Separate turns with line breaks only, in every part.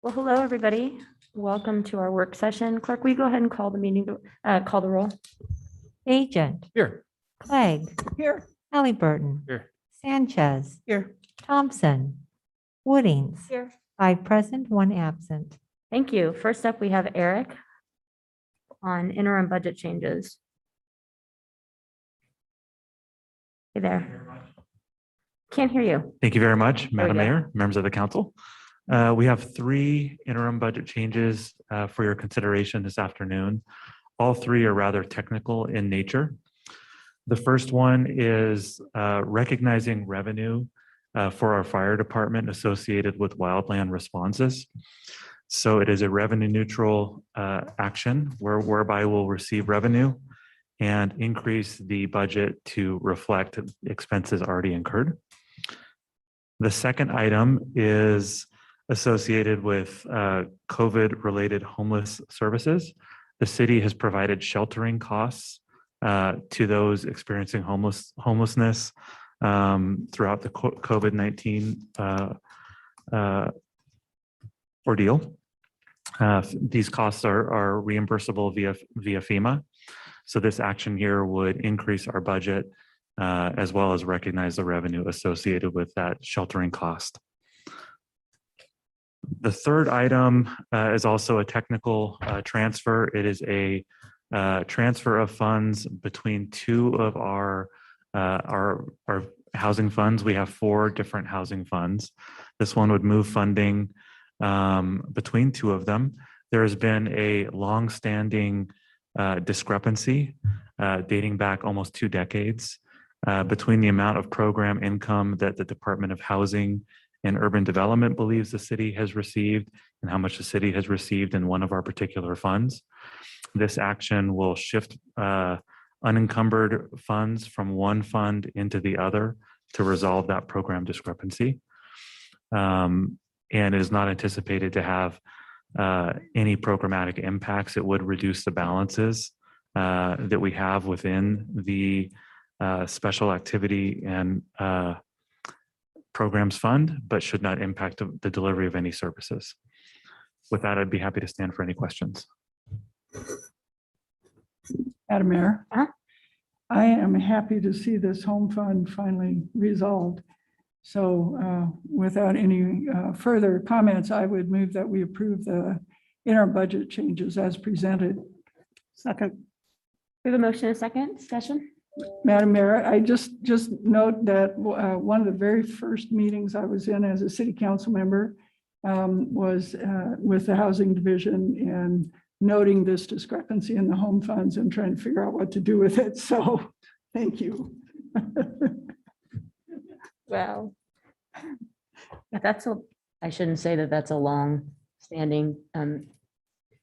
Well, hello, everybody. Welcome to our work session. Clerk, will you go ahead and call the meeting, call the roll?
Agent,
Here.
Clegg,
Here.
Halliburton,
Here.
Sanchez,
Here.
Thompson, Woodings.
Here.
5 present, 1 absent.
Thank you. First up, we have Eric on interim budget changes. Hey there. Can't hear you.
Thank you very much,
There we
Madam
go.
Mayor, members of the council. We have 3 interim budget changes for your consideration this afternoon. All 3 are rather technical in nature. The first one is recognizing revenue for our fire department associated with wildland responses. So it is a revenue neutral action whereby we'll receive revenue and increase the budget to reflect expenses already incurred. The second item is associated with COVID-related homeless services. The city has provided sheltering costs to those experiencing homelessness throughout the COVID-19 ordeal. These costs are reimbursable via FEMA. So this action here would increase our budget as well as recognize the revenue associated with that sheltering cost. The third item is also a technical transfer. It is a transfer of funds between 2 of our housing funds. We have 4 different housing funds. This one would move funding between 2 of them. There has been a long-standing discrepancy dating back almost 2 decades between the amount of program income that the Department of Housing and Urban Development believes the city has received and how much the city has received in one of our particular funds. This action will shift unencumbered funds from one fund into the other to resolve that program discrepancy. And it is not anticipated to have any programmatic impacts. It would reduce the balances that we have within the special activity and programs fund, but should not impact the delivery of any services. With that, I'd be happy to stand for any questions.
Madam Mayor,
Uh-huh.
I am happy to see this home fund finally resolved. So without any further comments, I would move that we approve the interim budget changes as presented. Second.
We have a motion and a second discussion.
Madam Mayor, I just note that one of the very first meetings I was in as a city council member was with the housing division and noting this discrepancy in the home funds and trying to figure out what to do with it. So thank you.
Well, I shouldn't say that that's a long standing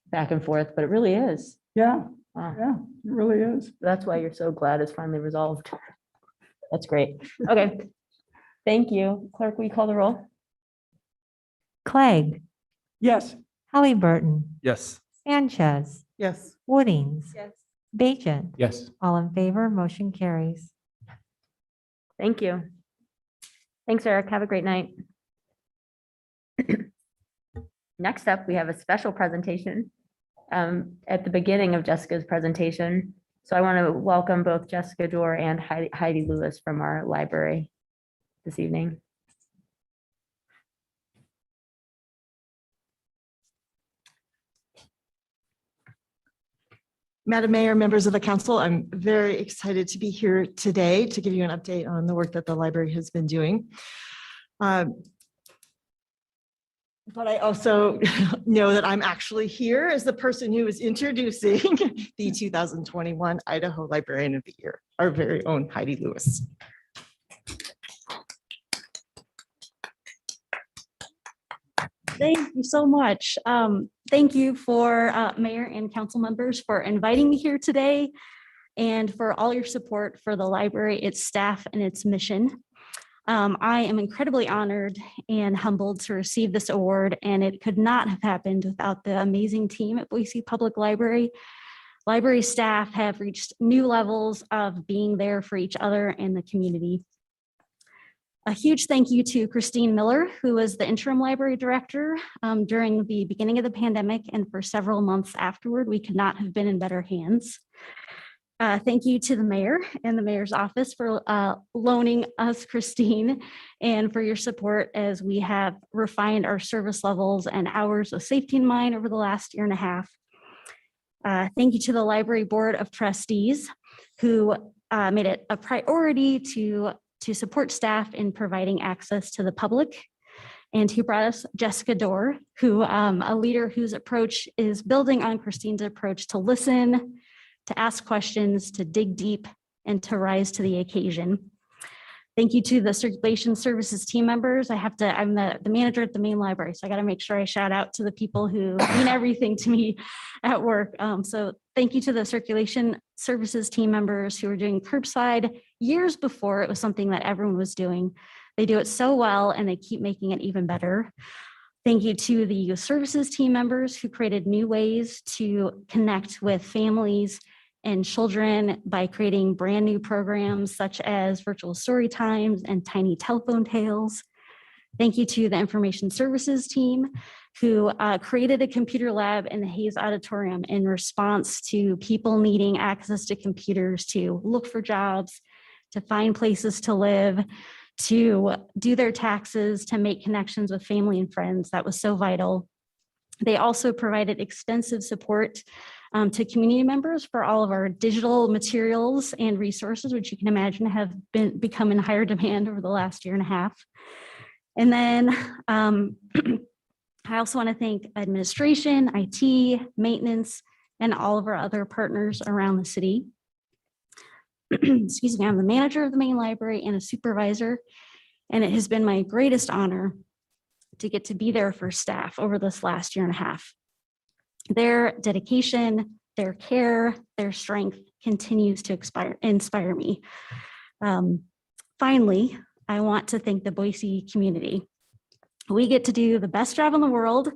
back and forth, but it really is.
Yeah,
Wow.
yeah, it really is.
That's why you're so glad it's finally resolved. That's great. Okay. Thank you. Clerk, will you call the roll?
Clegg,
Yes.
Halliburton,
Yes.
Sanchez,
Yes.
Woodings.
Yes.
Agent,
Yes.
all in favor, motion carries.
Thank you. Thanks, Eric. Have a great night. Next up, we have a special presentation at the beginning of Jessica's presentation. So I want to welcome both Jessica Dorr and Heidi Lewis from our library this evening.
Madam Mayor, members of the council, I'm very excited to be here today to give you an update on the work that the library has been doing. But I also know that I'm actually here as the person who is introducing the 2021 Idaho Librarian of the Year, our very own Heidi Lewis.
Thank you so much. Thank you for Mayor and council members for inviting me here today and for all your support for the library, its staff, and its mission. I am incredibly honored and humbled to receive this award, and it could not have happened without the amazing team at Boise Public Library. Library staff have reached new levels of being there for each other and the community. A huge thank you to Christine Miller, who was the interim library director during the beginning of the pandemic, and for several months afterward. We could not have been in better hands. Thank you to the mayor and the mayor's office for loaning us Christine, and for your support as we have refined our service levels and hours of safety in mind over the last year and a half. Thank you to the library board of trustees, who made it a priority to support staff in providing access to the public, and who brought us Jessica Dorr, who a leader whose approach is building on Christine's approach to listen, to ask questions, to dig deep, and to rise to the occasion. Thank you to the circulation services team members. I'm the manager at the main library, so I got to make sure I shout out to the people who mean everything to me at work. So thank you to the circulation services team members who are doing curbside years before it was something that everyone was doing. They do it so well, and they keep making it even better. Thank you to the youth services team members who created new ways to connect with families and children by creating brand new programs such as virtual story times and tiny telephone tales. Thank you to the information services team who created a computer lab in the Hayes Auditorium in response to people needing access to computers to look for jobs, to find places to live, to do their taxes, to make connections with family and friends. That was so vital. They also provided extensive support to community members for all of our digital materials and resources, which you can imagine have become in higher demand over the last year and a half. And then I also want to thank administration, IT, maintenance, and all of our other partners around the city. Excuse me, I'm the manager of the main library and a supervisor, and it has been my greatest honor to get to be there for staff over this last year and a half. Their dedication, their care, their strength continues to inspire me. Finally, I want to thank the Boise community. We get to do the best job in the world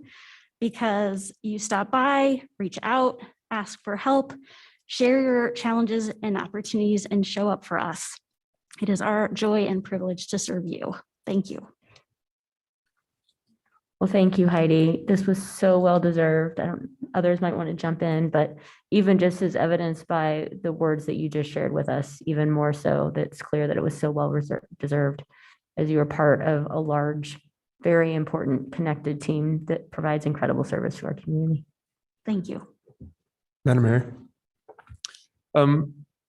because you stop by, reach out, ask for help, share your challenges and opportunities, and show up for us. It is our joy and privilege to serve you. Thank you.
Well, thank you, Heidi. This was so well deserved. Others might want to jump in, but even just as evidenced by the words that you just shared with us, even more so, that's clear that it was so well deserved, as you were part of a large, very important connected team that provides incredible service to our community.
Thank you.
Madam Mayor.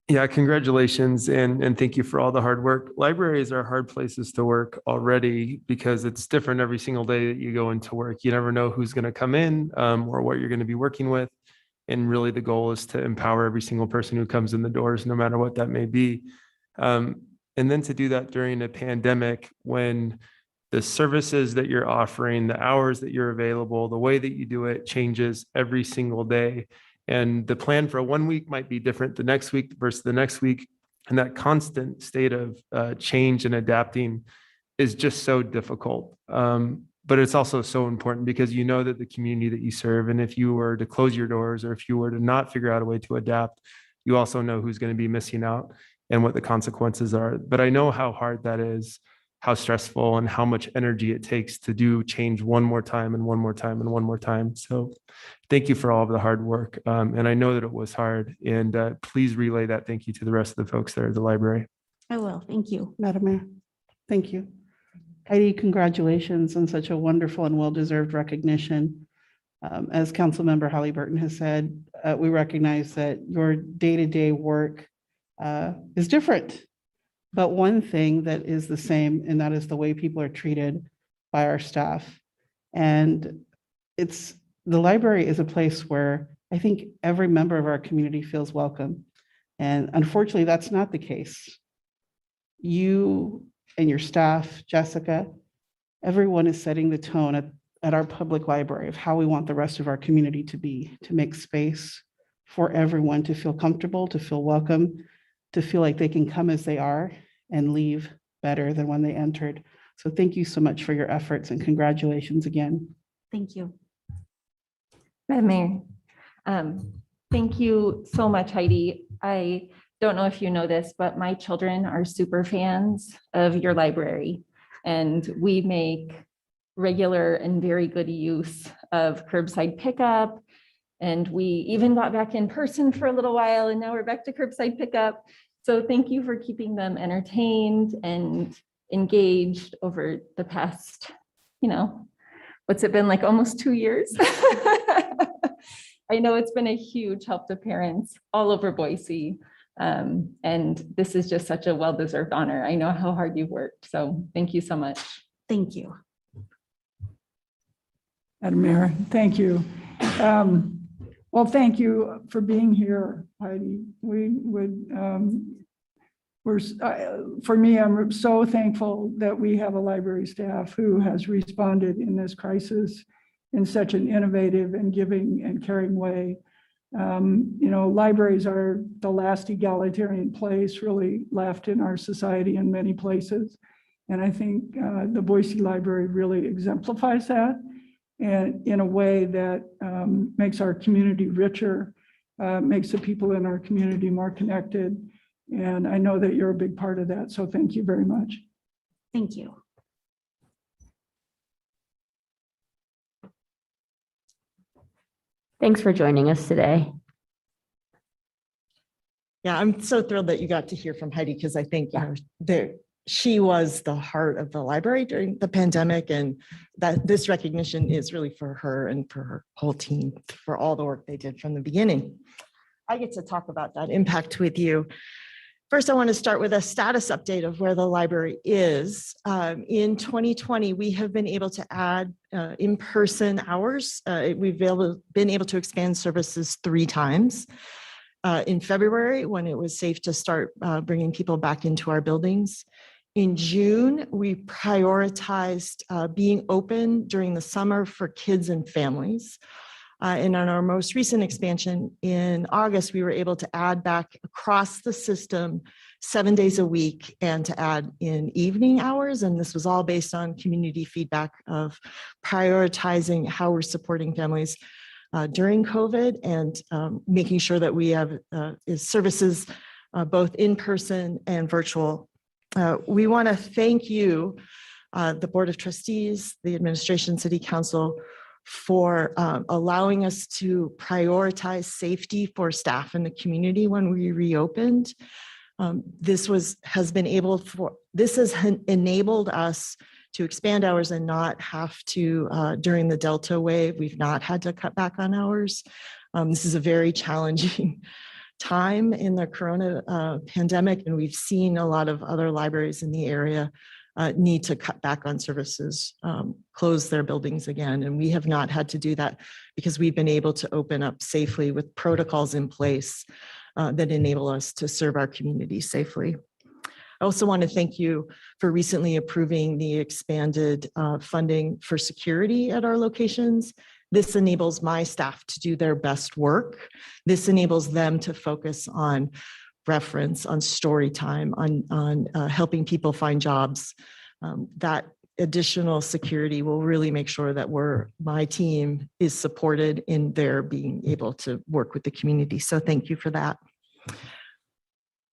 Yeah, congratulations and thank you for all the hard work. Libraries are hard places to work already because it's different every single day that you go into work. You never know who's going to come in or what you're going to be working with. And really the goal is to empower every single person who comes in the doors, no matter what that may be. And then to do that during a pandemic when the services that you're offering, the hours that you're available, the way that you do it changes every single day. And the plan for 1 week might be different the next week versus the next week. And that constant state of change and adapting is just so difficult. But it's also so important because you know that the community that you serve, and if you were to close your doors or if you were to not figure out a way to adapt, you also know who's going to be missing out and what the consequences are. But I know how hard that is, how stressful and how much energy it takes to do change one more time and one more time and one more time. So thank you for all of the hard work. And I know that it was hard, and please relay that thank you to the rest of the folks there at the library.
I will. Thank you.
Madam Mayor, thank you. Heidi, congratulations on such a wonderful and well-deserved recognition. As Councilmember Halliburton has said, we recognize that your day-to-day work is different. But one thing that is the same, and that is the way people are treated by our staff. And the library is a place where I think every member of our community feels welcome. And unfortunately, that's not the case. You and your staff, Jessica, everyone is setting the tone at our public library of how we want the rest of our community to be, to make space for everyone to feel comfortable, to feel welcome, to feel like they can come as they are and leave better than when they entered. So thank you so much for your efforts and congratulations again.
Thank you.
Madam Mayor, thank you so much, Heidi. I don't know if you know this, but my children are super fans of your library. And we make regular and very good use of curbside pickup. And we even got back in person for a little while, and now we're back to curbside pickup. So thank you for keeping them entertained and engaged over the past, what's it been, like almost 2 years? I know it's been a huge help to parents all over Boise. And this is just such a well-deserved honor. I know how hard you've worked. So thank you so much.
Thank you.
Madam Mayor, thank you. Well, thank you for being here, Heidi. For me, I'm so thankful that we have a library staff who has responded in this crisis in such an innovative and giving and caring way. Libraries are the last egalitarian place really left in our society in many places. And I think the Boise Library really exemplifies that, and in a way that makes our community richer, makes the people in our community more connected. And I know that you're a big part of that. So thank you very much.
Thank you.
Thanks for joining us today.
Yeah, I'm so thrilled that you got to hear from Heidi, because I think she was the heart of the library during the pandemic, and that this recognition is really for her and for her whole team for all the work they did from the beginning. I get to talk about that impact with you. First, I want to start with a status update of where the library is. In 2020, we have been able to add in-person hours. We've been able to expand services 3 times. In February, when it was safe to start bringing people back into our buildings. In June, we prioritized being open during the summer for kids and families. And on our most recent expansion in August, we were able to add back across the system 7 days a week and to add in evening hours. And this was all based on community feedback of prioritizing how we're supporting families during COVID, and making sure that we have services both in person and virtual. We want to thank you, the Board of Trustees, the Administration, City Council, for allowing us to prioritize safety for staff in the community when we reopened. This has enabled us to expand hours and not have to, during the Delta wave, we've not had to cut back on hours. This is a very challenging time in the corona pandemic, and we've seen a lot of other libraries in the area need to cut back on services, close their buildings again. And we have not had to do that because we've been able to open up safely with protocols in place that enable us to serve our community safely. I also want to thank you for recently approving the expanded funding for security at our locations. This enables my staff to do their best work. This enables them to focus on reference, on story time, on helping people find jobs. That additional security will really make sure that my team is supported in their being able to work with the community. So thank you for that.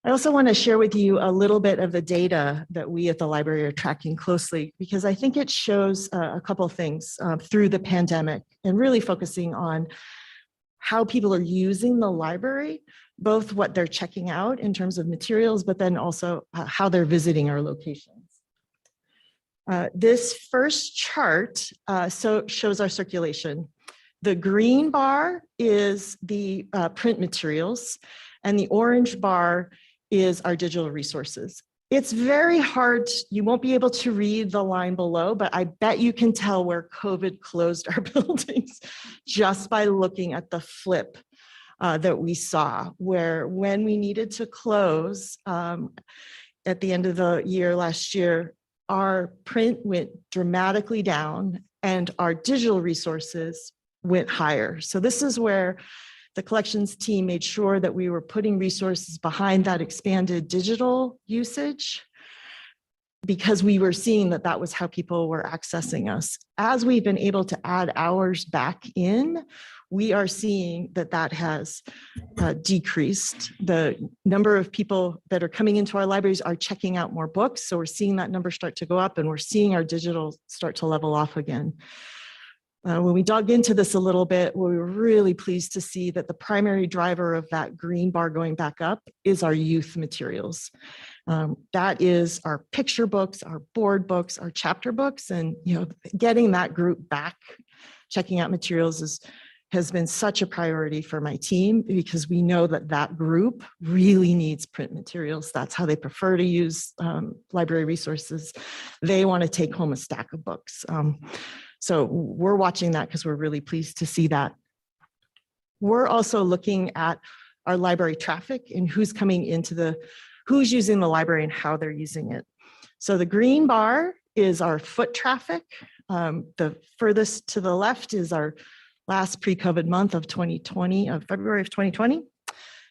I also want to share with you a little bit of the data that we at the library are tracking closely, because I think it shows a couple of things through the pandemic, and really focusing on how people are using the library, both what they're checking out in terms of materials, but then also how they're visiting our locations. This first chart shows our circulation. The green bar is the print materials, and the orange bar is our digital resources. It's very hard, you won't be able to read the line below, but I bet you can tell where COVID closed our buildings just by looking at the flip that we saw, where when we needed to close at the end of the year last year, our print went dramatically down and our digital resources went higher. So this is where the collections team made sure that we were putting resources behind that expanded digital usage. because we were seeing that that was how people were accessing us. As we've been able to add hours back in, we are seeing that that has decreased. The number of people that are coming into our libraries are checking out more books. So we're seeing that number start to go up, and we're seeing our digital start to level off again. When we dug into this a little bit, we were really pleased to see that the primary driver of that green bar going back up is our youth materials. That is our picture books, our board books, our chapter books, and getting that group back, checking out materials has been such a priority for my team, because we know that that group really needs print materials. That's how they prefer to use library resources. They want to take home a stack of books. So we're watching that because we're really pleased to see that. We're also looking at our library traffic and who's coming into who's using the library and how they're using it. So the green bar is our foot traffic. The furthest to the left is our last pre-COVID month of 2020, of February of 2020.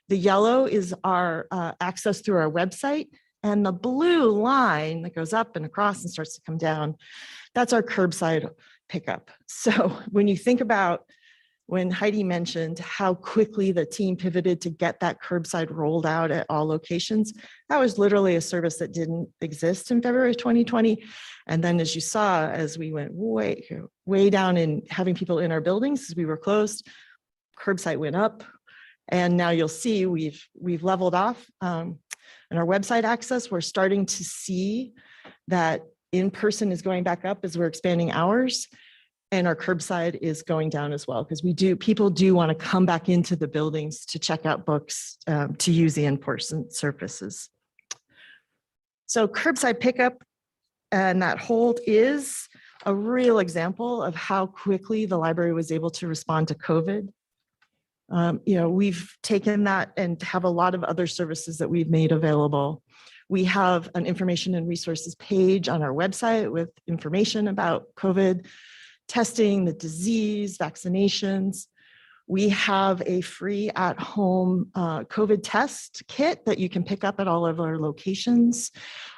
The yellow is our access through our website, and the blue line that goes up and across and starts to come down, that's our curbside pickup. So when you think about when Heidi mentioned how quickly the team pivoted to get that curbside rolled out at all locations, that was literally a service that didn't exist in February of 2020. And then as you saw, as we went way down in having people in our buildings, as we were closed, curbside went up. And now you'll see we've leveled off. And our website access, we're starting to see that in-person is going back up as we're expanding hours. And our curbside is going down as well, because people do want to come back into the buildings to check out books, to use the in-person services. So curbside pickup and that hold is a real example of how quickly the library was able to respond to COVID. We've taken that and have a lot of other services that we've made available. We have an information and resources page on our website with information about COVID testing, the disease, vaccinations. We have a free at-home COVID test kit that you can pick up at all of our locations.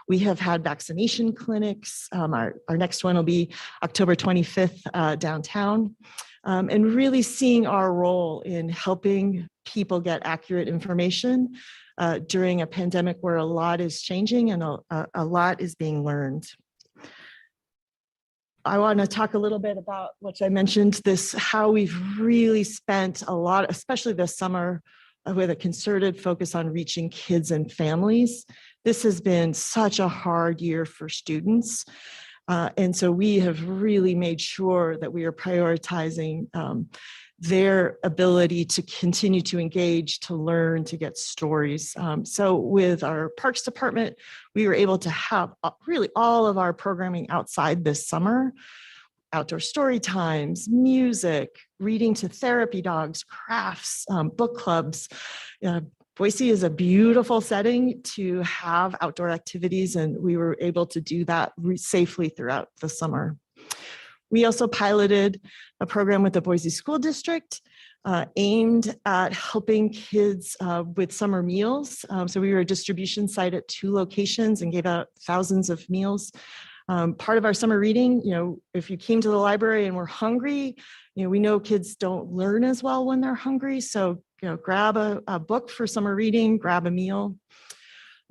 We have had vaccination clinics. Our next one will be October 25th downtown. And really seeing our role in helping people get accurate information during a pandemic where a lot is changing and a lot is being learned. I want to talk a little bit about what I mentioned, how we've really spent a lot, especially this summer, with a concerted focus on reaching kids and families. This has been such a hard year for students. And so we have really made sure that we are prioritizing their ability to continue to engage, to learn, to get stories. So with our Parks Department, we were able to have really all of our programming outside this summer: outdoor story times, music, reading to therapy dogs, crafts, book clubs. Boise is a beautiful setting to have outdoor activities, and we were able to do that safely throughout the summer. We also piloted a program with the Boise School District aimed at helping kids with summer meals. So we were a distribution site at 2 locations and gave out thousands of meals. Part of our summer reading, if you came to the library and were hungry, we know kids don't learn as well when they're hungry. So, grab a book for summer reading, grab a meal.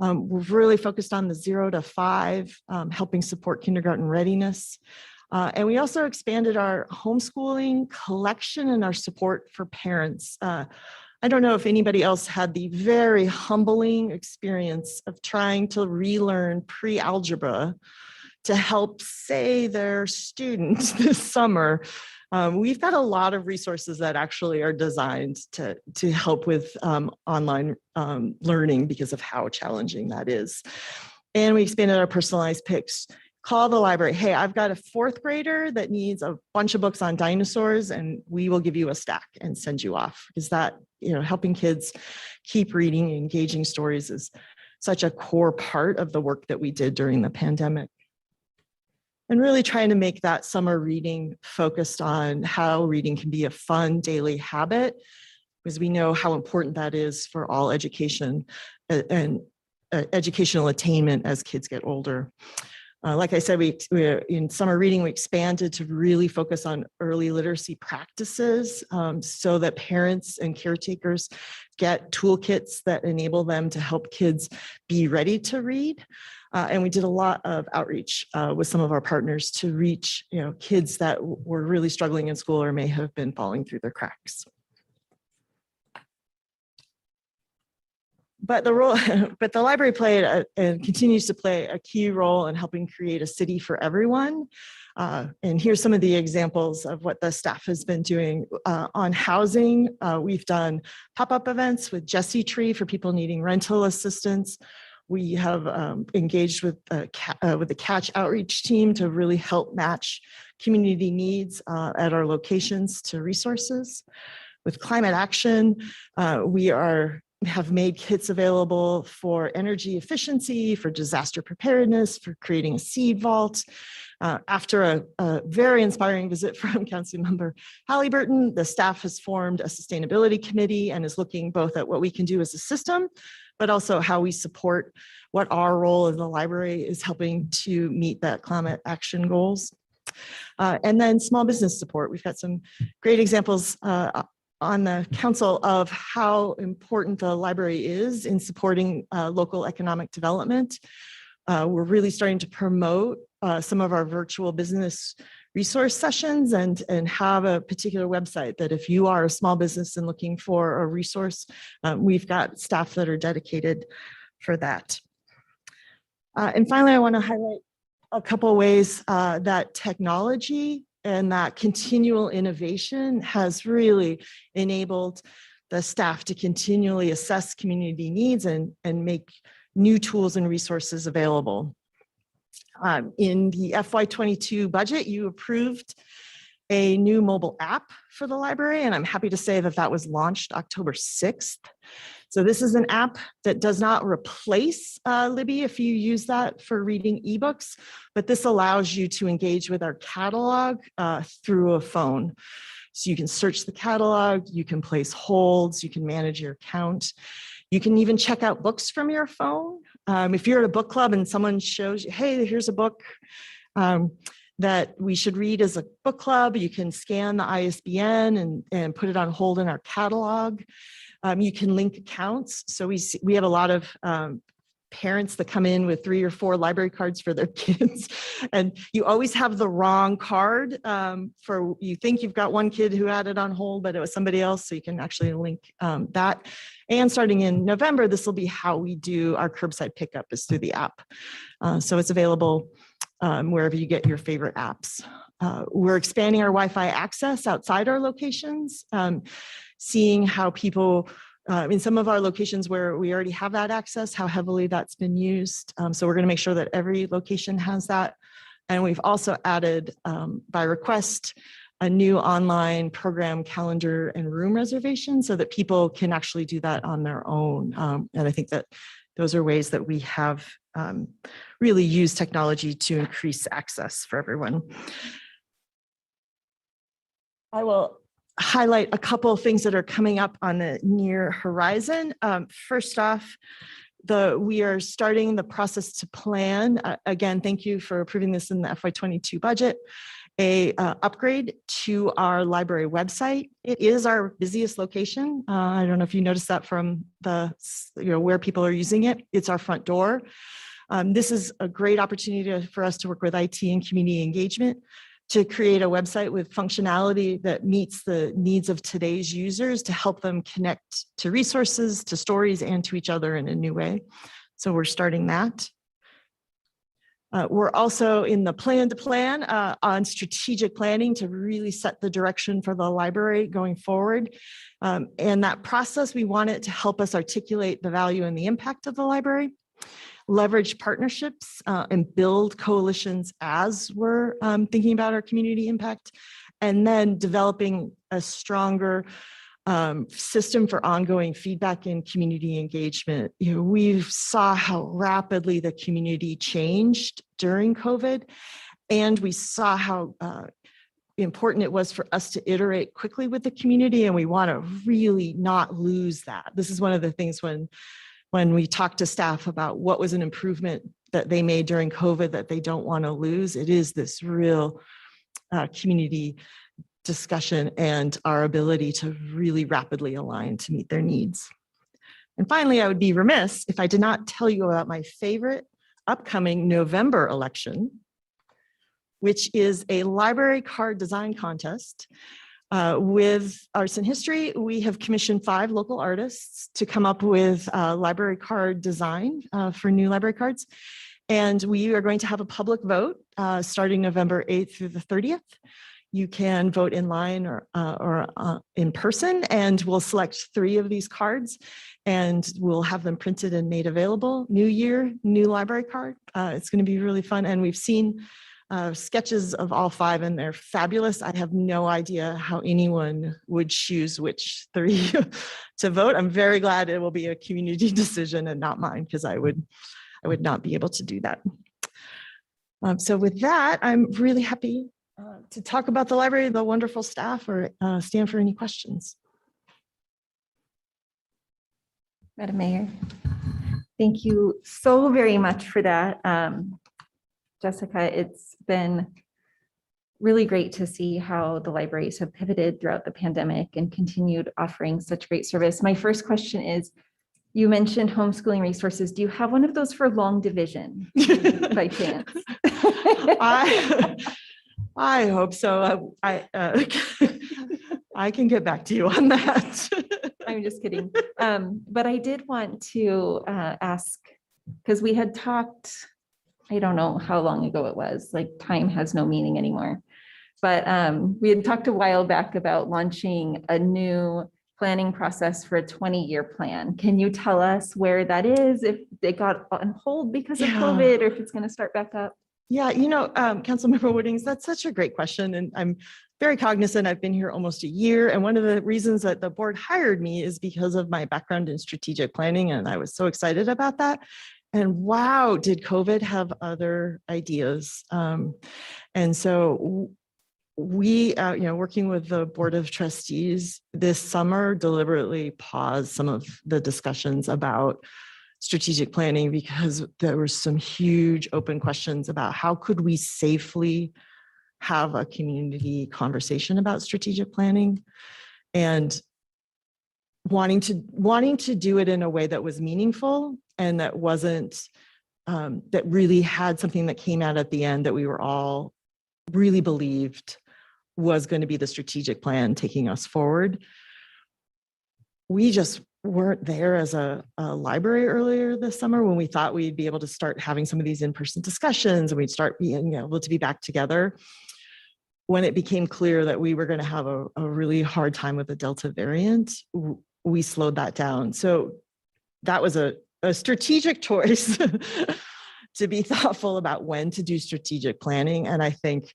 We've really focused on the 0 to 5, helping support kindergarten readiness. And we also expanded our homeschooling collection and our support for parents. I don't know if anybody else had the very humbling experience of trying to relearn pre-algebra to help say their students this summer. We've got a lot of resources that actually are designed to help with online learning because of how challenging that is. And we expanded our personalized picks. Call the library. Hey, I've got a 4th grader that needs a bunch of books on dinosaurs, and we will give you a stack and send you off. Because that, helping kids keep reading and engaging stories is such a core part of the work that we did during the pandemic. And really trying to make that summer reading focused on how reading can be a fun daily habit, because we know how important that is for all education. And educational attainment as kids get older. Like I said, we're in summer reading, we expanded to really focus on early literacy practices so that parents and caretakers get toolkits that enable them to help kids be ready to read. And we did a lot of outreach with some of our partners to reach, kids that were really struggling in school or may have been falling through the cracks. But the library played and continues to play a key role in helping create a city for everyone. And here's some of the examples of what the staff has been doing on housing. We've done pop-up events with Jesse Tree for people needing rental assistance. We have engaged with the Catch outreach team to really help match community needs at our locations to resources. With climate action, we have made kits available for energy efficiency, for disaster preparedness, for creating a seed vault. After a very inspiring visit from Councilmember Halliburton, the staff has formed a sustainability committee and is looking both at what we can do as a system, but also how we support what our role in the library is helping to meet that climate action goals. And then small business support. We've got some great examples on the council of how important the library is in supporting local economic development. We're really starting to promote some of our virtual business resource sessions and have a particular website that if you are a small business and looking for a resource, we've got staff that are dedicated for that. And finally, I want to highlight a couple of ways that technology and that continual innovation has really enabled the staff to continually assess community needs and make new tools and resources available. In the FY22 budget, you approved a new mobile app for the library, and I'm happy to say that that was launched October 6th. So this is an app that does not replace Libby if you use that for reading ebooks, but this allows you to engage with our catalog through a phone. So you can search the catalog, you can place holds, you can manage your account. You can even check out books from your phone. If you're at a book club and someone shows you, hey, here's a book that we should read as a book club, you can scan the ISBN and put it on hold in our catalog. You can link accounts. So we have a lot of parents that come in with 3 or 4 library cards for their kids. And you always have the wrong card you think you've got one kid who had it on hold, but it was somebody else. So you can actually link that. And starting in November, this will be how we do our curbside pickup is through the app. So it's available wherever you get your favorite apps. We're expanding our Wi-Fi access outside our locations, seeing how people in some of our locations where we already have that access, how heavily that's been used. So we're going to make sure that every location has that. And we've also added, by request, a new online program calendar and room reservation so that people can actually do that on their own. And I think that those are ways that we have really used technology to increase access for everyone. I will highlight a couple of things that are coming up on the near horizon. First off, we are starting the process to plan. Again, thank you for approving this in the FY22 budget. A upgrade to our library website. It is our busiest location. I don't know if you noticed that from where people are using it. It's our front door. This is a great opportunity for us to work with IT and community engagement to create a website with functionality that meets the needs of today's users to help them connect to resources, to stories, and to each other in a new way. So we're starting that. We're also in the plan on strategic planning to really set the direction for the library going forward. And that process, we want it to help us articulate the value and the impact of the library, leverage partnerships and build coalitions as we're thinking about our community impact, and then developing a stronger system for ongoing feedback and community engagement. We saw how rapidly the community changed during COVID, and we saw how important it was for us to iterate quickly with the community, and we want to really not lose that. This is one of the things when when we talk to staff about what was an improvement that they made during COVID that they don't want to lose, it is this real community discussion and our ability to really rapidly align to meet their needs. And finally, I would be remiss if I did not tell you about my favorite upcoming November election, which is a library card design contest. With Arts and History, we have commissioned 5 local artists to come up with library card design for new library cards. And we are going to have a public vote starting November 8th through the 30th. You can vote in line or in person, and we'll select 3 of these cards and we'll have them printed and made available. New year, new library card. It's going to be really fun. And we've seen sketches of all 5 and they're fabulous. I have no idea how anyone would choose which 3 to vote. I'm very glad it will be a community decision and not mine, because I would not be able to do that. So with that, I'm really happy to talk about the library, the wonderful staff, or stand for any questions.
Madam Mayor, thank you so very much for that. Jessica, it's been really great to see how the libraries have pivoted throughout the pandemic and continued offering such great service. My first question is, you mentioned homeschooling resources. Do you have one of those for long division by chance?
I hope so. I can get back to you on that.
I'm just kidding. But I did want to ask, because we had talked, I don't know how long ago it was, like time has no meaning anymore. But we had talked a while back about launching a new planning process for a 20-year plan. Can you tell us where that is, if it got on hold because of COVID, or if it's going to start back up?
Yeah, Councilmember Woodings, that's such a great question. And I'm very cognizant. I've been here almost a year. And one of the reasons that the board hired me is because of my background in strategic planning. And I was so excited about that. And wow, did COVID have other ideas? And so we, working with the Board of Trustees this summer, deliberately paused some of the discussions about strategic planning, because there were some huge open questions about how could we safely have a community conversation about strategic planning, and wanting to do it in a way that was meaningful and that wasn't, that really had something that came out at the end that we were all really believed was going to be the strategic plan taking us forward. We just weren't there as a library earlier this summer when we thought we'd be able to start having some of these in-person discussions and we'd start being able to be back together. When it became clear that we were going to have a really hard time with the Delta variant, we slowed that down. So that was a strategic choice to be thoughtful about when to do strategic planning. And I think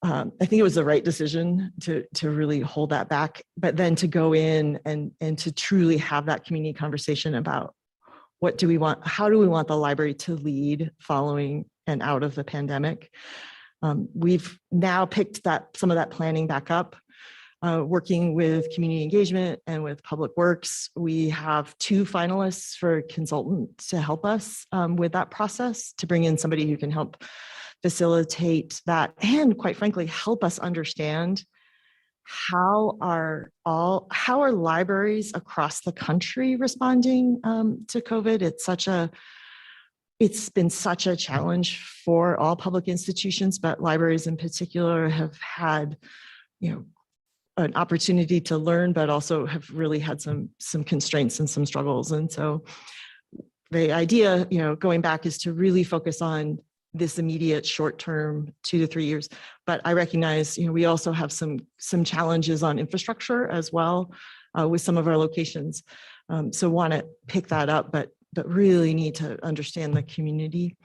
it was the right decision to really hold that back, but then to go in and to truly have that community conversation about what do we want, how do we want the library to lead following and out of the pandemic. We've now picked some of that planning back up, working with community engagement and with Public Works. We have 2 finalists for consultant to help us with that process, to bring in somebody who can help facilitate that, and quite frankly, help us understand how are libraries across the country responding to COVID. It's been such a challenge for all public institutions, but libraries in particular have had, an opportunity to learn, but also have really had some constraints and some struggles. And so the idea, going back, is to really focus on this immediate short-term 2 to 3 years. But I recognize, we also have some challenges on infrastructure as well with some of our locations. So want to pick that up, but really need to understand the community,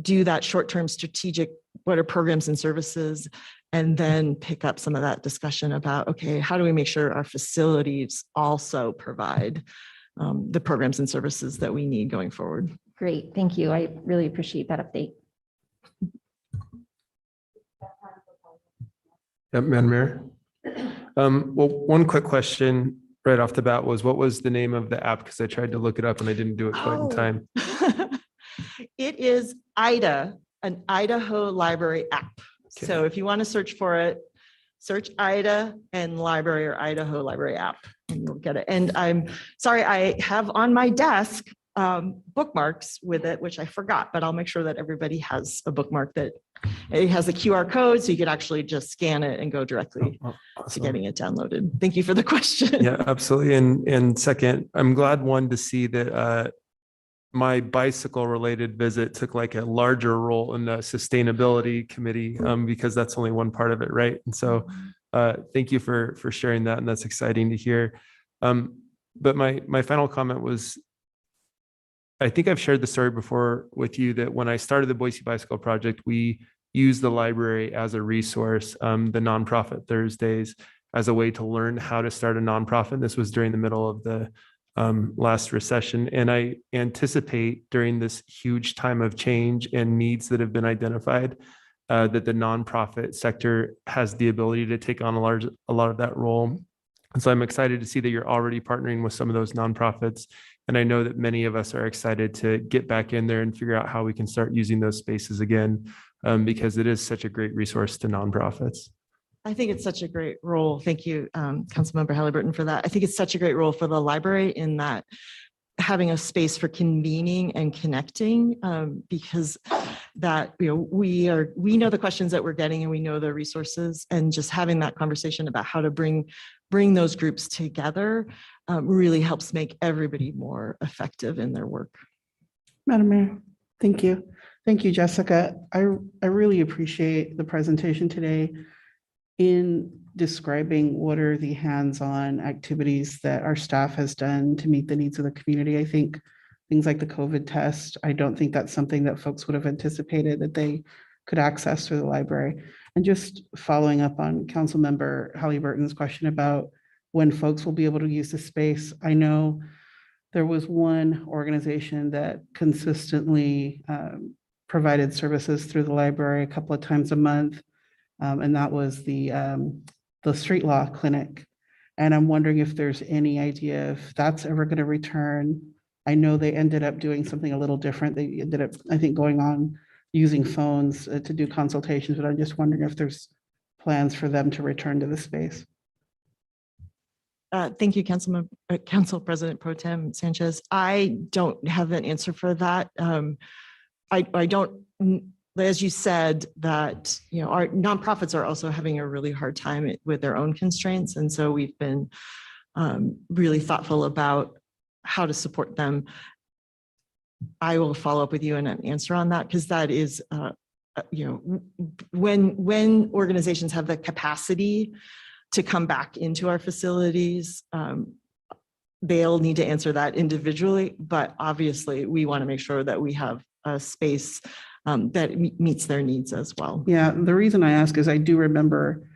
do that short-term strategic, what are programs and services, and then pick up some of that discussion about, okay, how do we make sure our facilities also provide the programs and services that we need going forward?
Great, thank you. I really appreciate that update.
Madam Mayor. Well, one quick question right off the bat was, what was the name of the app? Because I tried to look it up and I didn't do it quite in time.
It is an Idaho Library App.
Okay.
So if you want to search for it, search IDA and library or Idaho Library App and you'll get it. And I'm sorry, I have on my desk bookmarks with it, which I forgot, but I'll make sure that everybody has a bookmark that it has a QR code, so you could actually just scan it and go directly to
Awesome.
getting it downloaded. Thank you for the question.
Yeah, absolutely. And second, I'm glad to see that my bicycle related visit took like a larger role in the sustainability committee because that's only one part of it, right? And so thank you for sharing that, and that's exciting to hear. But my final comment was, I think I've shared the story before with you that when I started the Boise Bicycle Project, we used the library as a resource, the nonprofit Thursdays, as a way to learn how to start a nonprofit. This was during the middle of the last recession. And I anticipate during this huge time of change and needs that have been identified, that the nonprofit sector has the ability to take on a lot of that role. And so I'm excited to see that you're already partnering with some of those nonprofits. And I know that many of us are excited to get back in there and figure out how we can start using those spaces again, because it is such a great resource to nonprofits.
I think it's such a great role. Thank you, Councilmember Halliburton, for that. I think it's such a great role for the library in that having a space for convening and connecting, because that, you know, we know the questions that we're getting and we know the resources, and just having that conversation about how to bring those groups together really helps make everybody more effective in their work.
Madam Mayor, thank you. Thank you, Jessica. I really appreciate the presentation today in describing what are the hands-on activities that our staff has done to meet the needs of the community. I think things like the COVID test, I don't think that's something that folks would have anticipated that they could access through the library. And just following up on Councilmember Halliburton's question about when folks will be able to use the space, I know there was one organization that consistently provided services through the library a couple of times a month, and that was the street law clinic. And I'm wondering if there's any idea if that's ever going to return. I know they ended up doing something a little different. They ended up, I think, going on using phones to do consultations, but I'm just wondering if there's plans for them to return to the space.
Thank you, Council President Pro Tem Sanchez. I don't have an answer for that. I don't, as you said, that, you know, our nonprofits are also having a really hard time with their own constraints. And so we've been really thoughtful about how to support them. I will follow up with you and an answer on that, because that is, you know, when organizations have the capacity to come back into our facilities, they'll need to answer that individually. But obviously, we want to make sure that we have a space that meets their needs as well.
Yeah, the reason I ask is I do remember,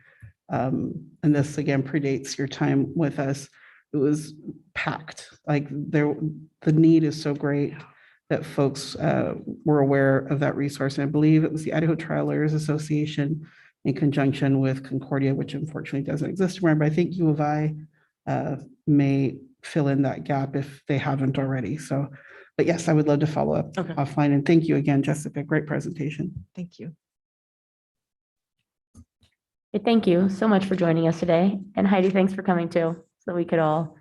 and this again predates your time with us, it was packed. Like the need is so great that folks were aware of that resource. And I believe it was the Idaho Trial Lawyers Association in conjunction with Concordia, which unfortunately doesn't exist anymore, but I think U of I may fill in that gap if they haven't already. So, but yes, I would love to follow up offline. And thank you again, Jessica. Great presentation.
Thank you.
Thank you so much for joining us today. And Heidi, thanks for coming too, so we could all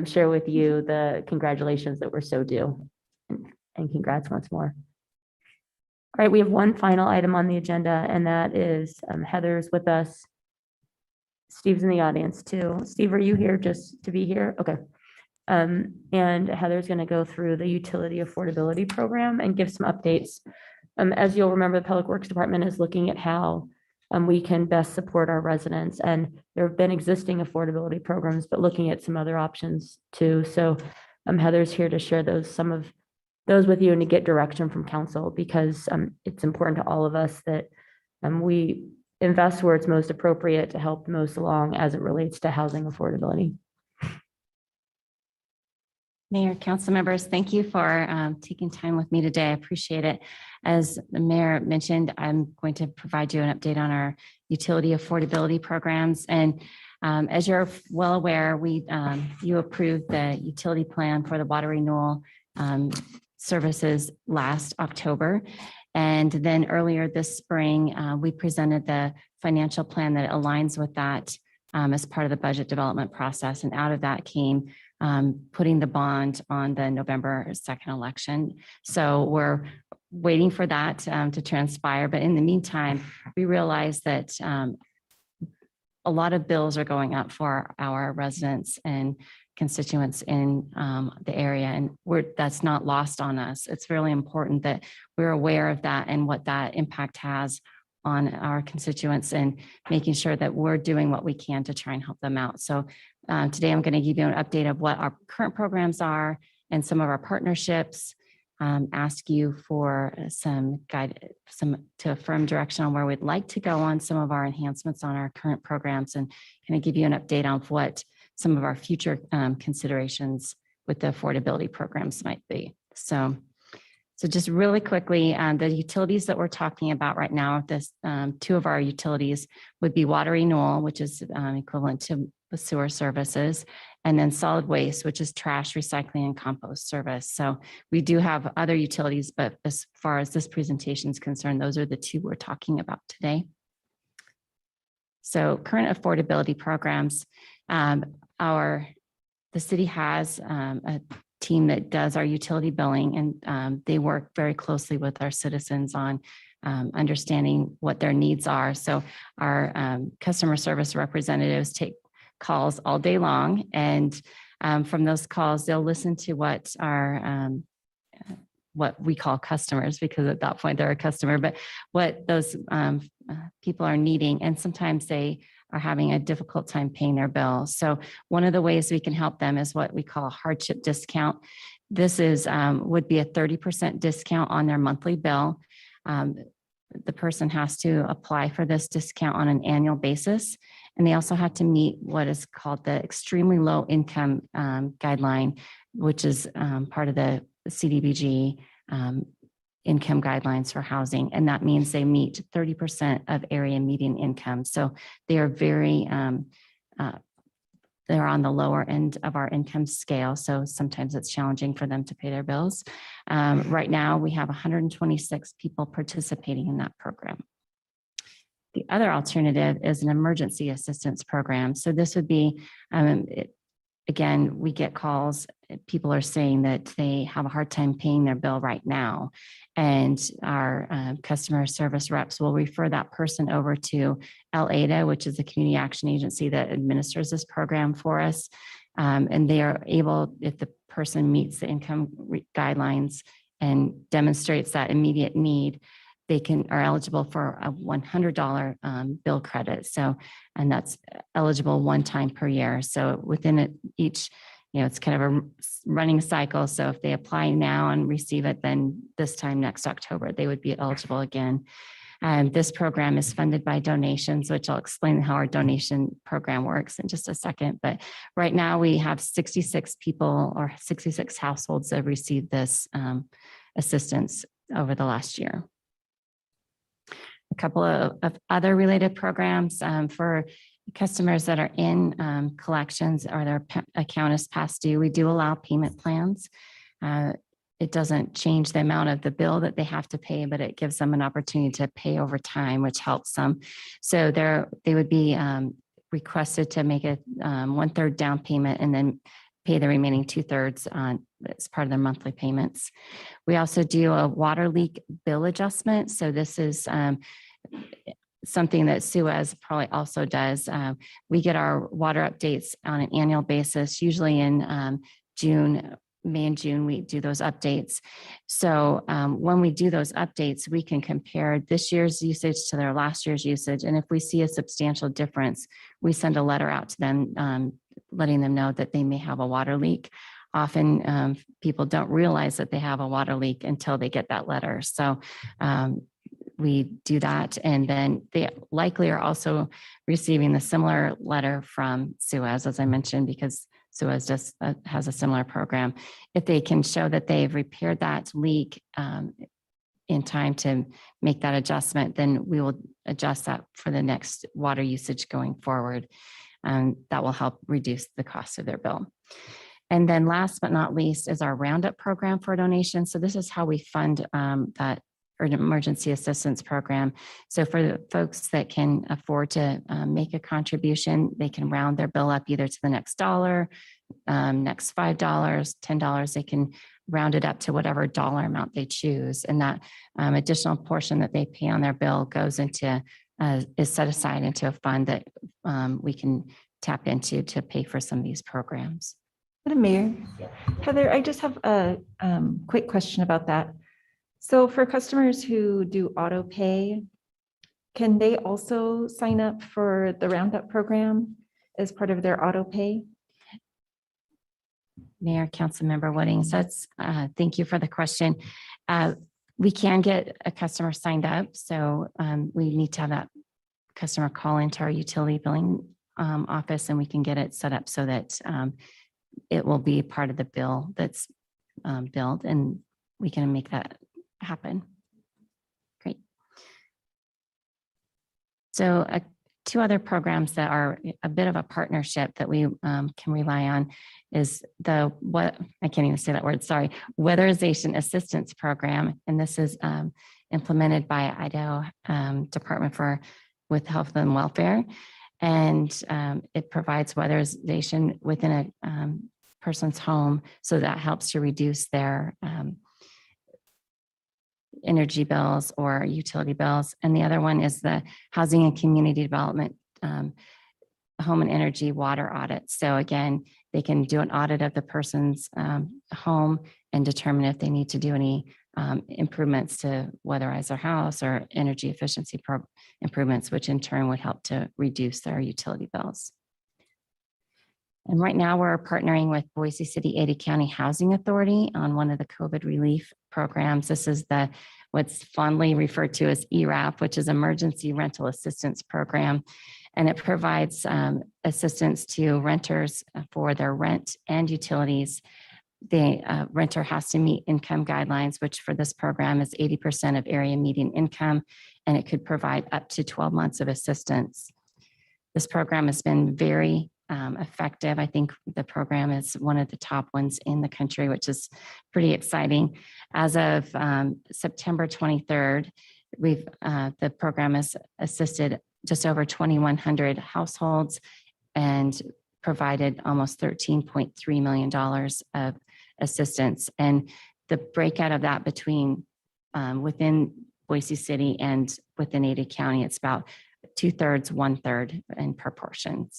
share with you the congratulations that we're so due. And congrats once more. All right, we have one final item on the agenda, and that is Heather's with us. Steve's in the audience too. Steve, are you here just to be here? Okay. And Heather's going to go through the Utility Affordability Program and give some updates. As you'll remember, the Public Works Department is looking at how we can best support our residents. And there have been existing affordability programs, but looking at some other options too. So Heather's here to share some of those with you and to get direction from council, because it's important to all of us that we invest where it's most appropriate to help most along as it relates to housing affordability.
Mayor, council members, thank you for taking time with me today. I appreciate it. As the mayor mentioned, I'm going to provide you an update on our utility affordability programs. And As you're well aware, you approved the utility plan for the water renewal services last October. And then earlier this spring, we presented the financial plan that aligns with that as part of the budget development process. And out of that came putting the bond on the November 2nd election. So we're waiting for that to transpire. But in the meantime, we realized that a lot of bills are going up for our residents and constituents in the area, and that's not lost on us. It's really important that we're aware of that and what that impact has on our constituents, and making sure that we're doing what we can to try and help them out. So today I'm going to give you an update of what our current programs are and some of our partnerships, ask you for some to affirm direction on where we'd like to go on some of our enhancements on our current programs, and kind of give you an update on what some of our future considerations with the affordability programs might be. So just really quickly, the utilities that we're talking about right now, two of our utilities would be water renewal, which is equivalent to the sewer services, and then solid waste, which is trash, recycling, and compost service. So we do have other utilities, but as far as this presentation is concerned, those are the two we're talking about today. So current affordability programs, the city has a team that does our utility billing, and they work very closely with our citizens on understanding what their needs are. So our customer service representatives take calls all day long, and from those calls, they'll listen to what we call customers, because at that point they're a customer, but what those people are needing, and sometimes they are having a difficult time paying their bills. So one of the ways we can help them is what we call a hardship discount. This would be a 30% discount on their monthly bill. The person has to apply for this discount on an annual basis, and they also have to meet what is called the extremely low income guideline, which is part of the CDBG income guidelines for housing. And that means they meet 30% of area median income. So they are they're on the lower end of our income scale. So sometimes it's challenging for them to pay their bills. Right now, we have 126 people participating in that program. The other alternative is an emergency assistance program. So this would be, again, we get calls. People are saying that they have a hard time paying their bill right now. And our customer service reps will refer that person over to LADA, which is the community action agency that administers this program for us. And they are able, if the person meets the income guidelines and demonstrates that immediate need, they are eligible for a $100 bill credit. So, and that's eligible one time per year. So within it, each, it's kind of a running cycle. So if they apply now and receive it, then this time next October, they would be eligible again. And this program is funded by donations, which I'll explain how our donation program works in just a second. But right now we have 66 people or 66 households that have received this assistance over the last year. A couple of other related programs for customers that are in collections or their account is past due. We do allow payment plans. It doesn't change the amount of the bill that they have to pay, but it gives them an opportunity to pay over time, which helps them. So they would be requested to make a 1/3 down payment and then pay the remaining 2/3 as part of their monthly payments. We also do a water leak bill adjustment. So this is something that Suez probably also does. We get our water updates on an annual basis, usually in May and June, we do those updates. So when we do those updates, we can compare this year's usage to their last year's usage. And if we see a substantial difference, we send a letter out to them, letting them know that they may have a water leak. Often people don't realize that they have a water leak until they get that letter. So we do that. And then they likely are also receiving a similar letter from Suez, as I mentioned, because Suez just has a similar program. If they can show that they've repaired that leak in time to make that adjustment, then we will adjust that for the next water usage going forward. that will help reduce the cost of their bill. And then last but not least is our Roundup program for donations. So this is how we fund that emergency assistance program. So for the folks that can afford to make a contribution, they can round their bill up either to the next dollar, next $5, $10. They can round it up to whatever dollar amount they choose. And that additional portion that they pay on their bill goes into, is set aside into a fund that we can tap into to pay for some of these programs.
Madam Mayor, Heather, I just have a quick question about that. So for customers who do auto pay, can they also sign up for the Roundup program as part of their auto pay?
Mayor, Councilmember Woodings, that's, thank you for the question. We can get a customer signed up, so we need to have that customer call into our utility billing office, and we can get it set up so that it will be part of the bill that's billed, and we can make that happen. Great. So two other programs that are a bit of a partnership that we can rely on is I can't even say that word, sorry, Weatherization Assistance Program. And this is implemented by Idaho Department with Health and Welfare. And it provides weatherization within a person's home. So that helps to reduce their energy bills or utility bills. And the other one is the Housing and Community Development Home and Energy Water Audit. So again, they can do an audit of the person's home and determine if they need to do any improvements to weatherize their house or energy efficiency improvements, which in turn would help to reduce their utility bills. And right now we're partnering with Boise City Ada County Housing Authority on one of the COVID relief programs. This is what's fondly referred to as ERAP, which is Emergency Rental Assistance Program. And it provides assistance to renters for their rent and utilities. The renter has to meet income guidelines, which for this program is 80% of area median income, and it could provide up to 12 months of assistance. This program has been very effective. I think the program is one of the top ones in the country, which is pretty exciting. As of September 23rd, the program has assisted just over 2,100 households and provided almost $13.3 million of assistance. And the breakout of that between within Boise City and within Ada County, it's about 2/3, 1/3 in proportion.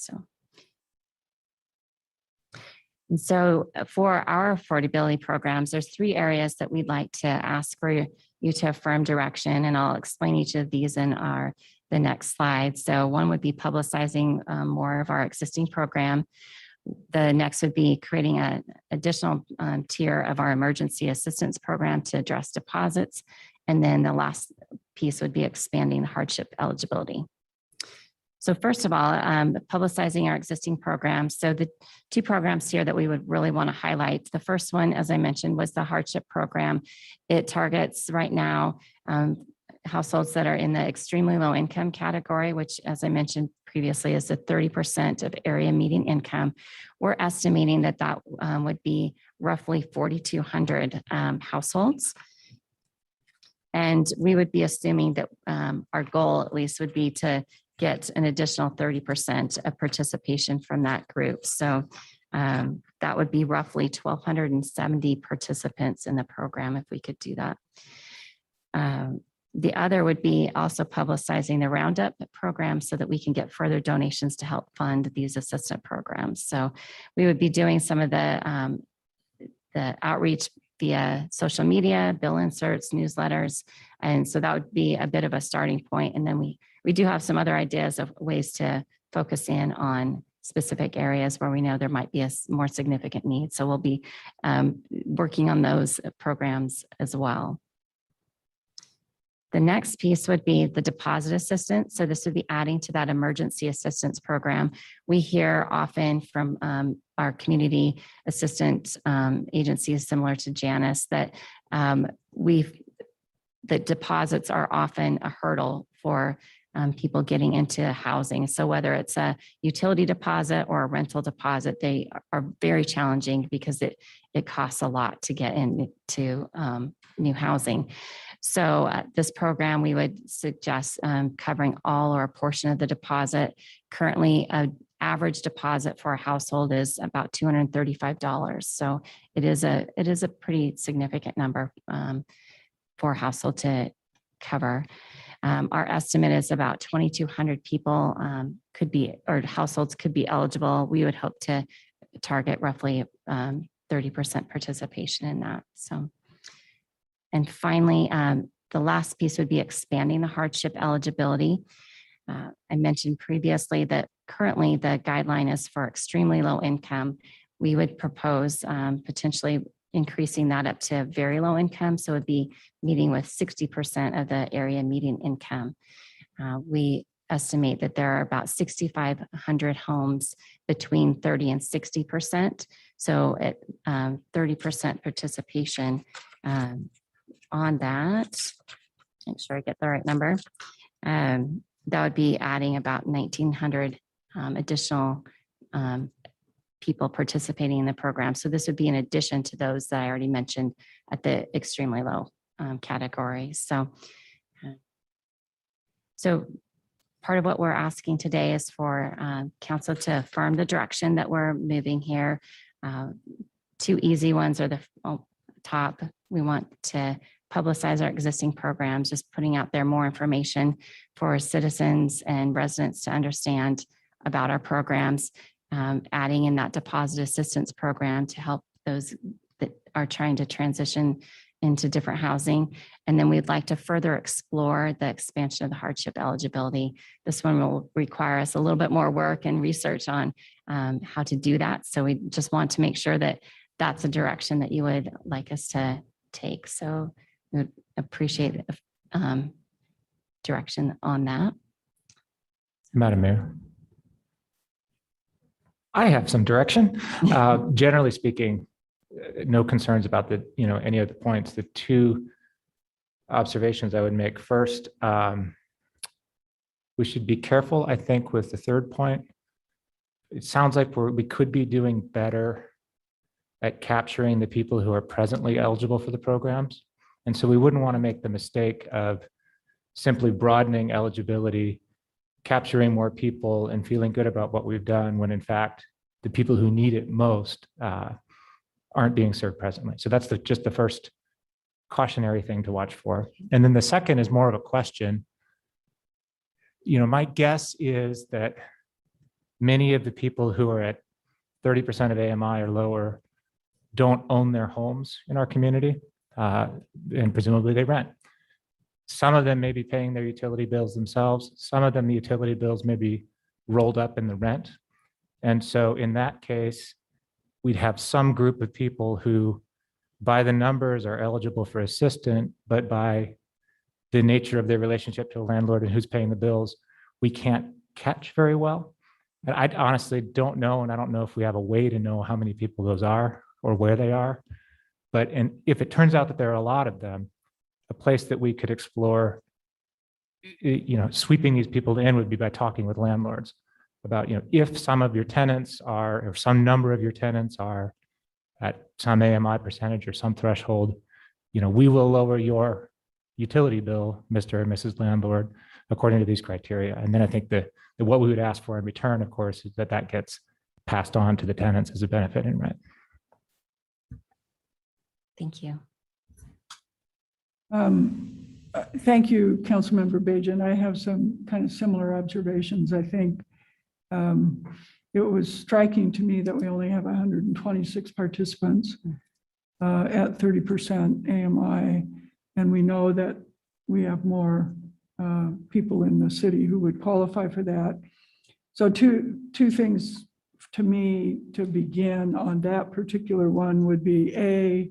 And so for our affordability programs, there's 3 areas that we'd like to ask for you to affirm direction, and I'll explain each of these in the next slide. So one would be publicizing more of our existing program. The next would be creating an additional tier of our emergency assistance program to address deposits. And then the last piece would be expanding the hardship eligibility. So first of all, publicizing our existing programs. So the 2 programs here that we would really want to highlight. The first one, as I mentioned, was the hardship program. It targets right now households that are in the extremely low income category, which, as I mentioned previously, is the 30% of area median income. We're estimating that would be roughly 4,200 households. And we would be assuming that our goal at least would be to get an additional 30% of participation from that group. So that would be roughly 1,270 participants in the program if we could do that. The other would be also publicizing the Roundup program so that we can get further donations to help fund these assistance programs. So we would be doing some of the outreach via social media, bill inserts, newsletters. And so that would be a bit of a starting point. And then we do have some other ideas of ways to focus in on specific areas where we know there might be a more significant need. So we'll be working on those programs as well. The next piece would be the deposit assistance. So this would be adding to that emergency assistance program. We hear often from our community assistance agencies similar to Janus that the deposits are often a hurdle for people getting into housing. So whether it's a utility deposit or a rental deposit, they are very challenging because it costs a lot to get into new housing. So this program, we would suggest covering all or a portion of the deposit. Currently, an average deposit for a household is about $235. So it is a pretty significant number for a household to cover. Our estimate is about 2,200 people could be, or households could be eligible. We would hope to target roughly 30% participation in that. So, and finally, the last piece would be expanding the hardship eligibility. I mentioned previously that currently the guideline is for extremely low income. We would propose potentially increasing that up to very low income. So it'd be meeting with 60% of the area median income. We estimate that there are about 6,500 homes between 30 and 60%. So at 30% participation on that, make sure I get the right number. That would be adding about 1,900 additional people participating in the program. So this would be in addition to those that I already mentioned at the extremely low category. So part of what we're asking today is for council to affirm the direction that we're moving here. Two easy ones are the top. We want to publicize our existing programs, just putting out there more information for citizens and residents to understand about our programs, adding in that deposit assistance program to help those that are trying to transition into different housing. And then we'd like to further explore the expansion of the hardship eligibility. This one will require us a little bit more work and research on how to do that. So we just want to make sure that that's a direction that you would like us to take. So we would appreciate direction on that.
Madam Mayor. I have some direction. Generally speaking, no concerns about any of the points. The two observations I would make first, we should be careful, I think, with the third point. It sounds like we could be doing better at capturing the people who are presently eligible for the programs. And so we wouldn't want to make the mistake of simply broadening eligibility, capturing more people and feeling good about what we've done when in fact, the people who need it most aren't being served presently. So that's just the first cautionary thing to watch for. And then the second is more of a question. My guess is that many of the people who are at 30% of AMI or lower don't own their homes in our community, and presumably they rent. Some of them may be paying their utility bills themselves. Some of them, the utility bills may be rolled up in the rent. And so in that case, we'd have some group of people who by the numbers are eligible for assistance, but by the nature of their relationship to a landlord and who's paying the bills, we can't catch very well. And I honestly don't know, and I don't know if we have a way to know how many people those are or where they are. But if it turns out that there are a lot of them, a place that we could explore, sweeping these people in would be by talking with landlords about, if some of your tenants are, or some number of your tenants are at some AMI percentage or some threshold, we will lower your utility bill, Mr. or Mrs. Landlord, according to these criteria. And then I think that what we would ask for in return, of course, is that gets passed on to the tenants as a benefit in rent.
Thank you.
Thank you, Councilmember Bajan. I have some kind of similar observations. I think it was striking to me that we only have 126 participants at 30% AMI, and we know that we have more people in the city who would qualify for that. So two things to me to begin on that particular one would be A,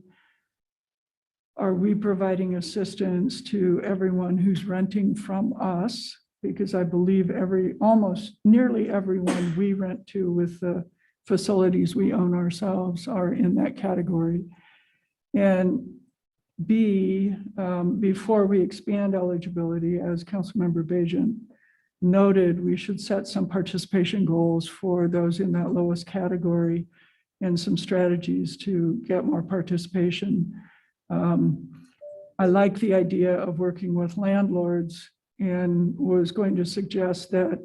are we providing assistance to everyone who's renting from us? Because I believe almost nearly everyone we rent to with the facilities we own ourselves are in that category. And B, before we expand eligibility, as Councilmember Bajan noted we should set some participation goals for those in that lowest category and some strategies to get more participation. I like the idea of working with landlords and was going to suggest that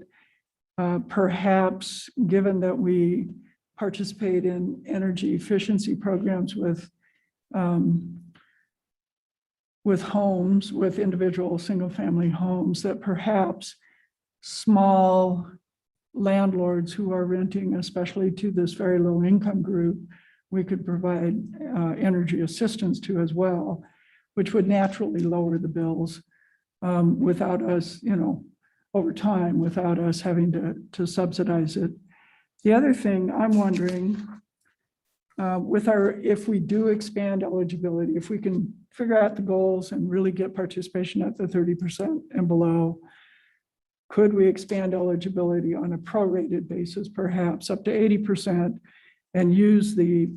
perhaps, given that we participate in energy efficiency programs with homes, with individual single-family homes, that perhaps small landlords who are renting, especially to this very low-income group, we could provide energy assistance to as well, which would naturally lower the bills without us, over time, without us having to subsidize it. The other thing I'm wondering, if we do expand eligibility, if we can figure out the goals and really get participation at the 30% and below, could we expand eligibility on a prorated basis, perhaps up to 80%, and use the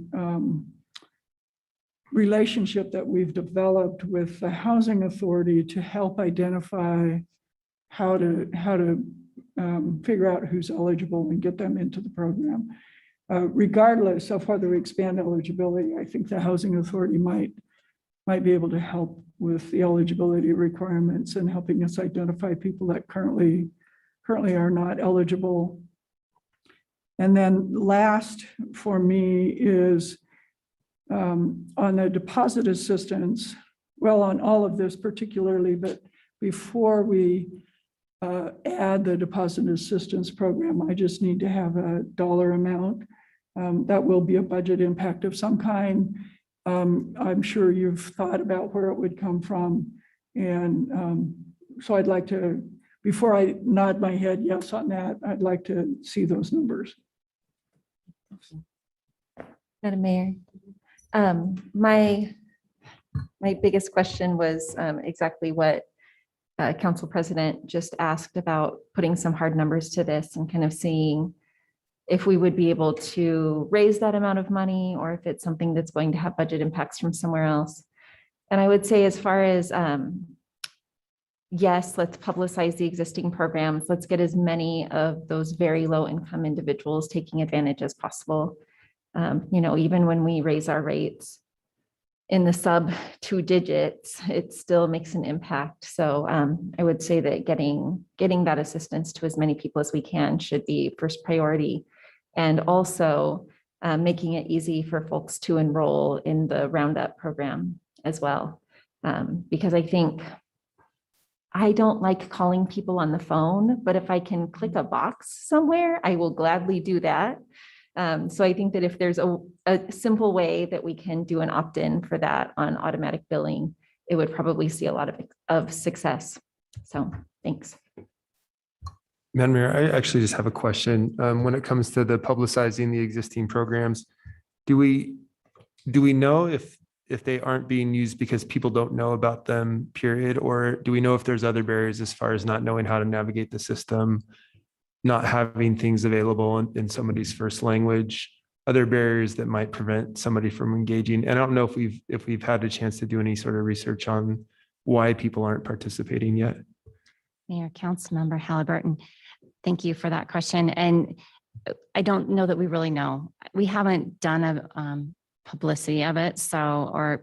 relationship that we've developed with the housing authority to help identify how to figure out who's eligible and get them into the program. Regardless of whether we expand eligibility, I think the housing authority might be able to help with the eligibility requirements and helping us identify people that currently are not eligible. And then last for me is on the deposit assistance, well, on all of this particularly, but before we add the deposit assistance program, I just need to have a dollar amount. That will be a budget impact of some kind. I'm sure you've thought about where it would come from. And so I'd like to, before I nod my head yes on that, I'd like to see those numbers.
Madam Mayor, my biggest question was exactly what Council President just asked about putting some hard numbers to this and kind of seeing if we would be able to raise that amount of money or if it's something that's going to have budget impacts from somewhere else. And I would say as far as, yes, let's publicize the existing programs. Let's get as many of those very low income individuals taking advantage as possible. Even when we raise our rates in the sub 2 digits, it still makes an impact. So I would say that getting that assistance to as many people as we can should be first priority. And also making it easy for folks to enroll in the Roundup program as well. Because I think I don't like calling people on the phone, but if I can click a box somewhere, I will gladly do that. So I think that if there's a simple way that we can do an opt-in for that on automatic billing, it would probably see a lot of success. So thanks.
Madam Mayor, I actually just have a question. When it comes to the publicizing the existing programs, do we know if they aren't being used because people don't know about them, period? Or do we know if there's other barriers as far as not knowing how to navigate the system, not having things available in somebody's first language, other barriers that might prevent somebody from engaging? And I don't know if we've had a chance to do any sort of research on why people aren't participating yet.
Mayor, Councilmember Halliburton, thank you for that question. And I don't know that we really know. We haven't done a publicity of it. So, or,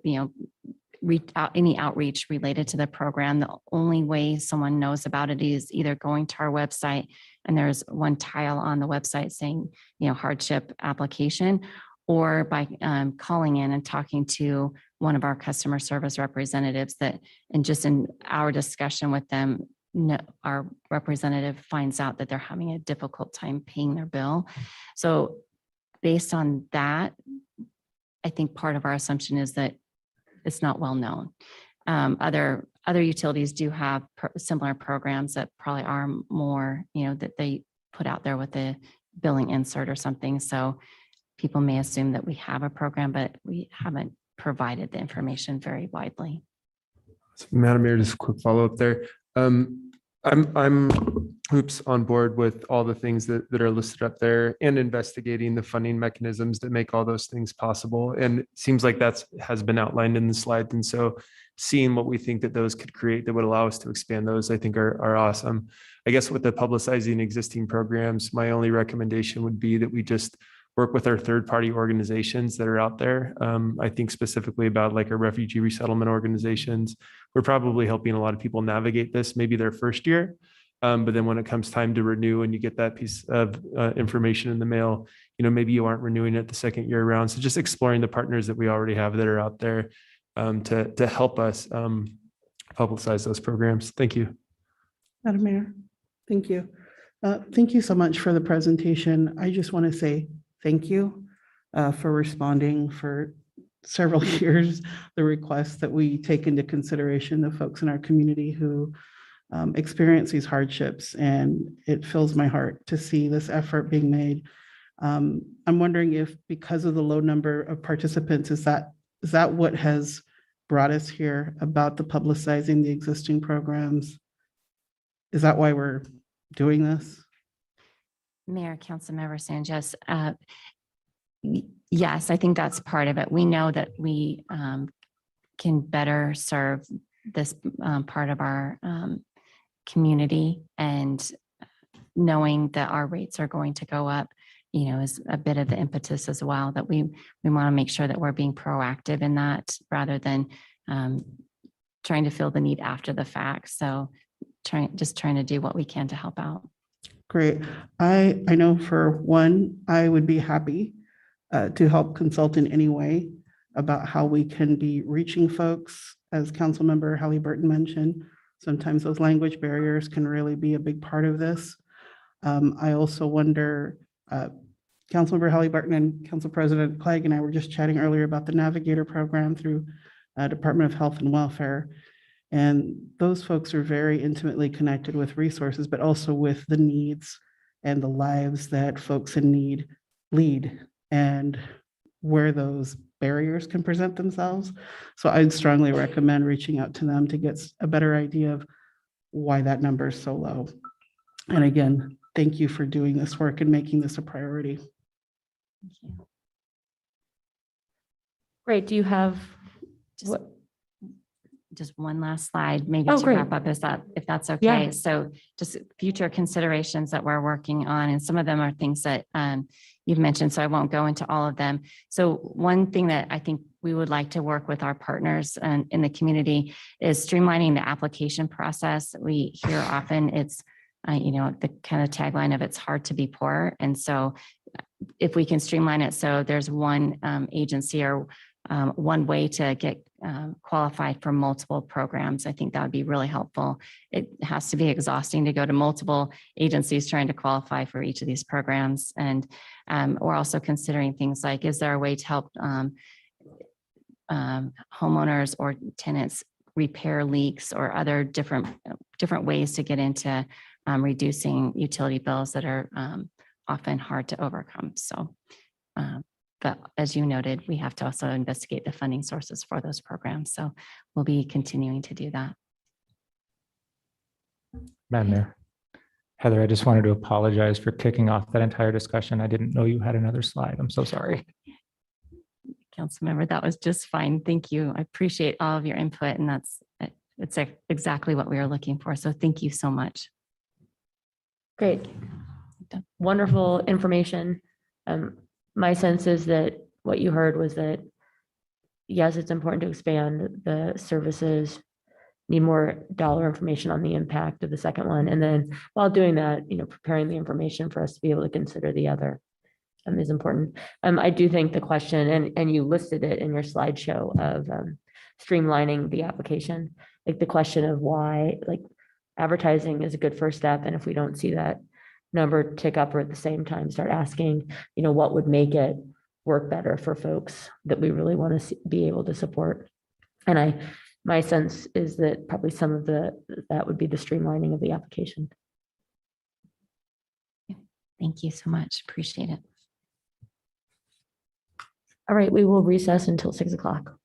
any outreach related to the program. The only way someone knows about it is either going to our website, and there's one tile on the website saying, hardship application, or by calling in and talking to one of our customer service representatives and just in our discussion with them, our representative finds out that they're having a difficult time paying their bill. So based on that, I think part of our assumption is that it's not well known. Other utilities do have similar programs that probably are more, that they put out there with a billing insert or something. So people may assume that we have a program, but we haven't provided the information very widely.
So, Madam Mayor, just a quick follow-up there. I'm on board with all the things that are listed up there and investigating the funding mechanisms that make all those things possible. And it seems like has been outlined in the slides. And so seeing what we think that those could create that would allow us to expand those, I think are awesome. I guess with the publicizing existing programs, my only recommendation would be that we just work with our third-party organizations that are out there. I think specifically about like our refugee resettlement organizations. We're probably helping a lot of people navigate this, maybe their first year. But then when it comes time to renew and you get that piece of information in the mail, maybe you aren't renewing it the second year around. So just exploring the partners that we already have that are out there to help us publicize those programs. Thank you.
Madam Mayor, thank you. Thank you so much for the presentation. I just want to say thank you for responding for several years, the requests that we take into consideration the folks in our community who experience these hardships. And it fills my heart to see this effort being made. I'm wondering if because of the low number of participants, is that what has brought us here about the publicizing the existing programs? Is that why we're doing this?
Mayor, Councilmember Sanchez, yes, I think that's part of it. We know that we can better serve this part of our community, and knowing that our rates are going to go up, is a bit of the impetus as well, that we want to make sure that we're being proactive in that rather than trying to fill the need after the fact. So trying to do what we can to help out.
Great. I know for one, I would be happy to help consult in any way about how we can be reaching folks. As Councilmember Halliburton mentioned, sometimes those language barriers can really be a big part of this. I also wonder, Councilmember Halliburton and Council President Clegg and I were just chatting earlier about the Navigator program through Department of Health and Welfare. And those folks are very intimately connected with resources, but also with the needs and the lives that folks in need lead and where those barriers can present themselves. So I'd strongly recommend reaching out to them to get a better idea of why that number is so low. And again, thank you for doing this work and making this a priority.
Thank you.
Great. Do you have
Just one last slide, maybe
Oh,
to
great.
wrap up, if that's okay.
Yeah.
So just future considerations that we're working on, and some of them are things that you've mentioned, so I won't go into all of them. So one thing that I think we would like to work with our partners in the community is streamlining the application process. We hear often it's, the kind of tagline of it's hard to be poor. And so if we can streamline it so there's one agency or one way to get qualified for multiple programs, I think that would be really helpful. It has to be exhausting to go to multiple agencies trying to qualify for each of these programs. And we're also considering things like, is there a way to help homeowners or tenants repair leaks or other different ways to get into reducing utility bills that are often hard to overcome. So but as you noted, we have to also investigate the funding sources for those programs. So we'll be continuing to do that.
Madam Mayor. Heather, I just wanted to apologize for kicking off that entire discussion. I didn't know you had another slide. I'm so sorry.
Councilmember, that was just fine. Thank you. I appreciate all of your input, and it's exactly what we were looking for. So thank you so much.
Great. Wonderful information. My sense is that what you heard was that, yes, it's important to expand the services, need more dollar information on the impact of the second one. And then while doing that, preparing the information for us to be able to consider the other is important. I do think the question, and you listed it in your slideshow of streamlining the application, like the question of why, like advertising is a good first step. And if we don't see that number tick up or at the same time start asking, what would make it work better for folks that we really want to be able to support. And my sense is that probably some of that would be the streamlining of the application.
Thank you so much. Appreciate it.
All right, we will recess until 6 o'clock.